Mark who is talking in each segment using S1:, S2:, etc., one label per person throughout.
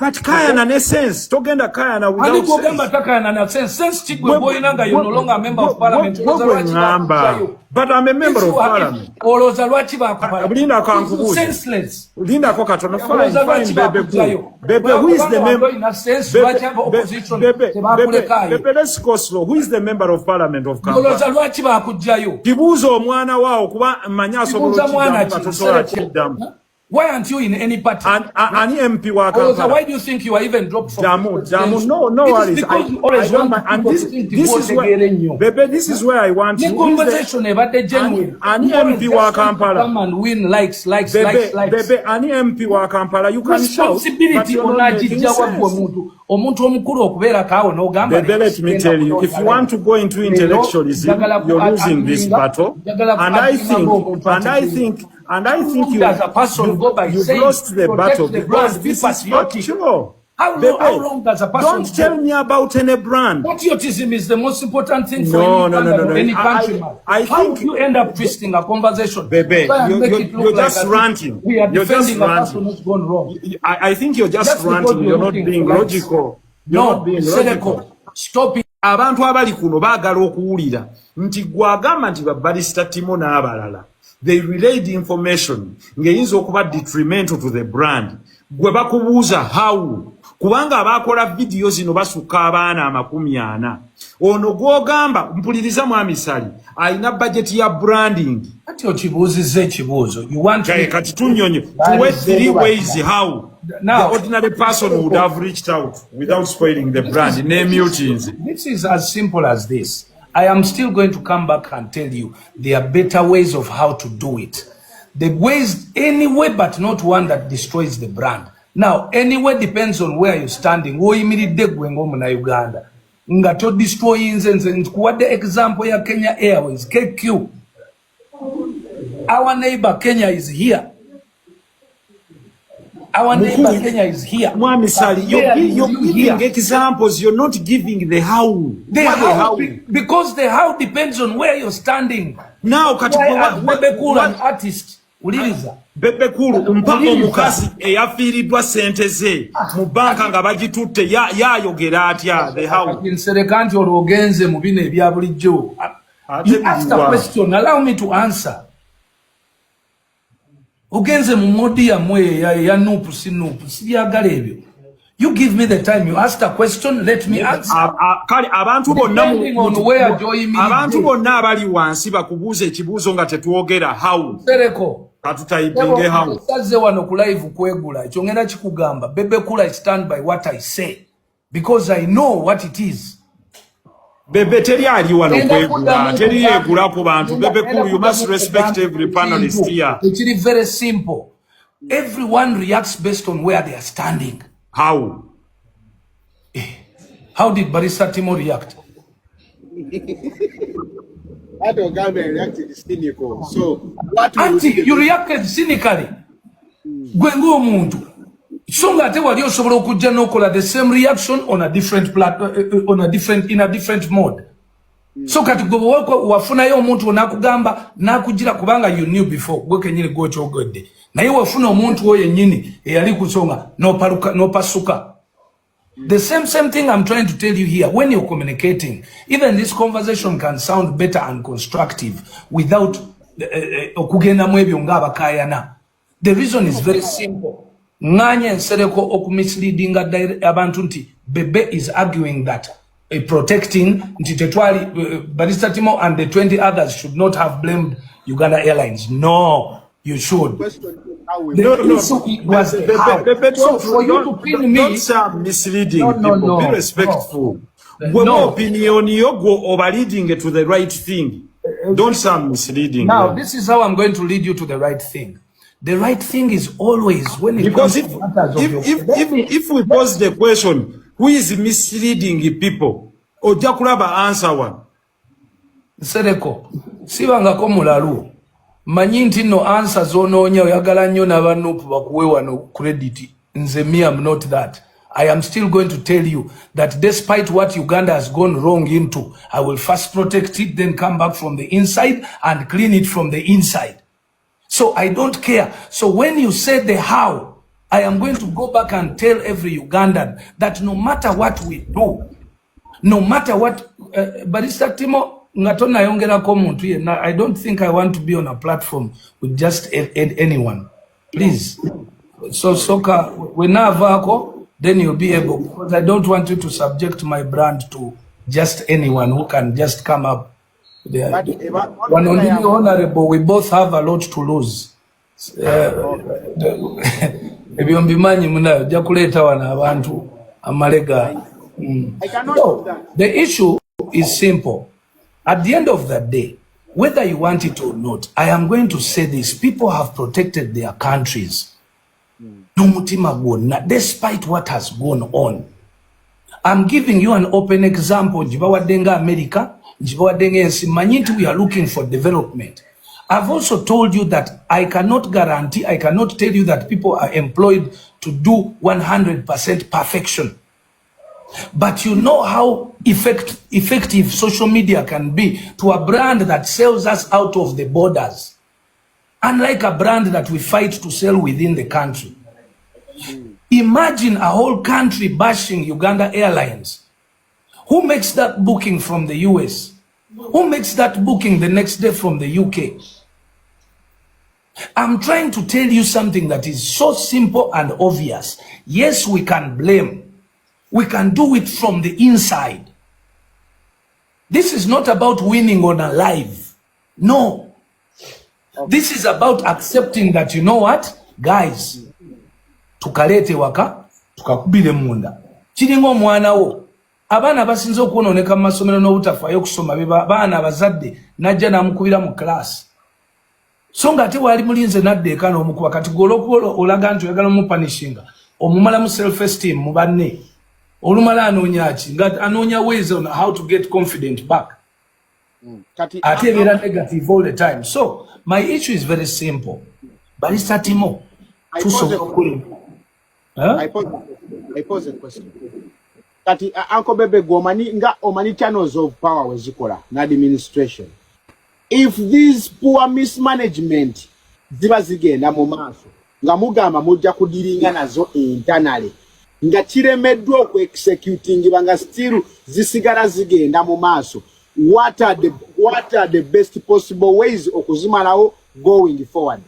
S1: But kaya na sense. Togenda kaya na without
S2: sense. Ani kaya na sense. Sense chigwe boy nanga you no longer a member of parliament.
S1: But I'm a member of parliament.
S2: Oloza lwachi bakupala.
S1: Linda kankubuza.
S2: Senseless.
S1: Linda ko katono fine bebe. Bebe, who is the member? Bebe, let's go slow. Who is the member of parliament of Kampala?
S2: Oloza lwachi bakujjayo.
S1: Kibuzo omwana wao kuba manyaso
S2: Why aren't you in any party?
S1: Ani MP wa Kampala.
S2: Why do you think you are even dropped from?
S1: Jamu, no worries. This is where, Bebe, this is where I want
S2: you. The conversation about the genuine.
S1: Ani MP wa Kampala.
S2: Come and win likes.
S1: Bebe, ani MP wa Kampala. You can shout.
S2: Responsibility onajijja wabwe omuntu omukuru okubeera kaawo n'ogamba.
S1: Bebe, let me tell you, if you want to go into intellectualism, you're losing this battle. And I think
S2: as a person
S1: you've lost the battle because this is factual.
S2: How long does a person
S1: don't tell me about any brand.
S2: Patriotism is the most important thing for
S1: any country.
S2: How think you end up twisting a conversation?
S1: Bebe, you're just ranting. You're just ranting. I think you're just ranting. You're not being logical.
S2: No, stop it.
S1: Abantu abali kuno baagala okuwulira nti gwagamba nti Barrister Timo n'abalala. They relayed information ngeyinza okuba detrimental to the brand. Gwe bakubuuza how. Kubanga abakola video zino basuka abaana 40. Ono gwogamba mpuliriza mwami Sali alina budget ya branding.
S2: Ati okibuuzizza ekibuuzo. You want to
S1: kati tunyonyo to 3 ways how now, the ordinary person would have reached out without spoiling the brand. Name your things.
S2: This is as simple as this. I am still going to come back and tell you there are better ways of how to do it. The ways, any way but not one that destroys the brand. Now, anyway depends on where you're standing. Woyimiridde gwe ng'omuna Uganda. Nga to destroy nze kuwadde example ya Kenya Airways, KQ. Our neighbor Kenya is here. Our neighbor Kenya is here.
S1: Mwami Sali, you're giving examples. You're not giving the how.
S2: The how. Because the how depends on where you're standing.
S1: Now,
S2: Bebe Cool, an artist. Uliriza.
S1: Bebe Cool, mpaka omukazi eyafiiriddwa sente ze mu banka nga bagitutte yayogera atya the how.
S2: Nserekanti olwogenze mu bino ebya bulijjo. You asked a question. Allow me to answer. Ugenze mu modi ya mwe ya nupu siyagala ebyo. You give me the time, you ask a question, let me answer.
S1: Kali abantu bonna abali wansi bakubuuza ekibuuzo nga tetuogera how.
S2: Sereko.
S1: Katutayipinge how.
S2: Saze wano ku live kwegula. Ekyo ngenda kikugamba. Bebe Cool, I stand by what I say. Because I know what it is.
S1: Bebe teri ali wano kwegula. Teri yegula ku bantu. Bebe Cool, you must respect every panelist here.
S2: It's really very simple. Everyone reacts based on where they are standing.
S1: How?
S2: How did Barrister Timo react?
S3: I don't reacted cynical. So what
S2: you reacted cynically. Gwengo omuntu. Songa ate wali osobola okujja n'okola the same reaction on a different in a different mode. So kati gwe wafunayo omuntu onakugamba nakugira kubanga you knew before gwe kenyini gwe kyogodde. Naye wafuna omuntu oyo yennyini eyali kusonga no pasuka. The same thing I'm trying to tell you here. When you're communicating, even this conversation can sound better and constructive without okugenda mu ebyo nga abakayana. The reason is very simple. Nganye nsereko okumisleading abantu nti Bebe is arguing that protecting nti tetwali Barrister Timo and the 20 others should not have blamed Uganda Airlines. No, you should.
S1: So for you to pin me, don't sound misleading people. Be respectful. No opinion, you go over leading to the right thing. Don't sound misleading.
S2: Now, this is how I'm going to lead you to the right thing. The right thing is always when it
S1: because if we pose the question, who is misleading people? Oja kulaba answer one.
S2: Sereko, sibangako mulalu. Manyi nti no answer zonoonya oyagala nnyo n'abanupu bakuwe wano credit. Nze me, I'm not that. I am still going to tell you that despite what Uganda has gone wrong into, I will first protect it, then come back from the inside and clean it from the inside. So I don't care. So when you say the how, I am going to go back and tell every Ugandan that no matter what we do, no matter what, Barrister Timo, I don't think I want to be on a platform with just anyone. Please. So, Soka, when I have then you'll be able, because I don't want you to subject my brand to just anyone who can just come up there. One only honorable, we both have a lot to lose. The issue is simple. At the end of the day, whether you want it or not, I am going to say this: people have protected their countries. Despite what has gone on. I'm giving you an open example. America, we are looking for development. I've also told you that I cannot guarantee, I cannot tell you that people are employed to do 100% perfection. But you know how effective social media can be to a brand that sells us out of the borders. Unlike a brand that we fight to sell within the country. Imagine a whole country bashing Uganda Airlines. Who makes that booking from the US? Who makes that booking the next day from the UK? I'm trying to tell you something that is so simple and obvious. Yes, we can blame. We can do it from the inside. This is not about winning on a live. No. This is about accepting that, you know what, guys, tukalete waka, tukakubile munda. Chiringo mwana wo. Abana basinzo kuononeka mu masomero n'obutafayo kusoma bana abazadde najja namukubira mu class. So nga ate wali mulinze nadde ekano omukuba kati golokolo olaga nti oyagala mupanishinga. Omumala mu self esteem mu banne. Olumala anoonya ki? Nga anoonya ways on how to get confident back. Ate ebeera negative all the time. So my issue is very simple. Barrister Timo,
S3: I pose a question. Kati Uncle Bebe omani channels of power wezikola na administration. If these poor mismanagement ziba zigenda mu maaso nga mugamba mujja kudiringa nazo internally nga kiremeddwa oku executing banga still zisigala zigenda mu maaso, what are the best possible ways okuzimalawo going forward?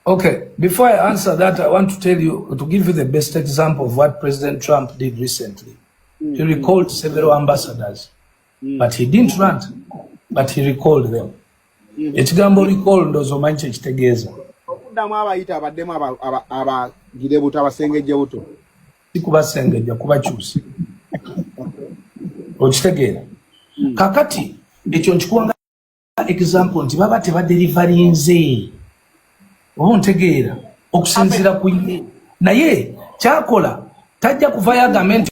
S2: Okay, before I answer that, I want to tell you, to give you the best example of what President Trump did recently. He recalled several ambassadors, but he didn't run, but he recalled them. Ekigambo recall ndozo manche kitegeza.
S3: Okudamu abayita abaddemu abagirebuto abasengejjewuto.
S2: Sikubasengejja kubakyusa. Okitegeera. Kakati ekyo nkikuwanga example nti baba tebadelivarinze. Ontegeera okusinzira ku naye kyakola tajja kuvayo agamente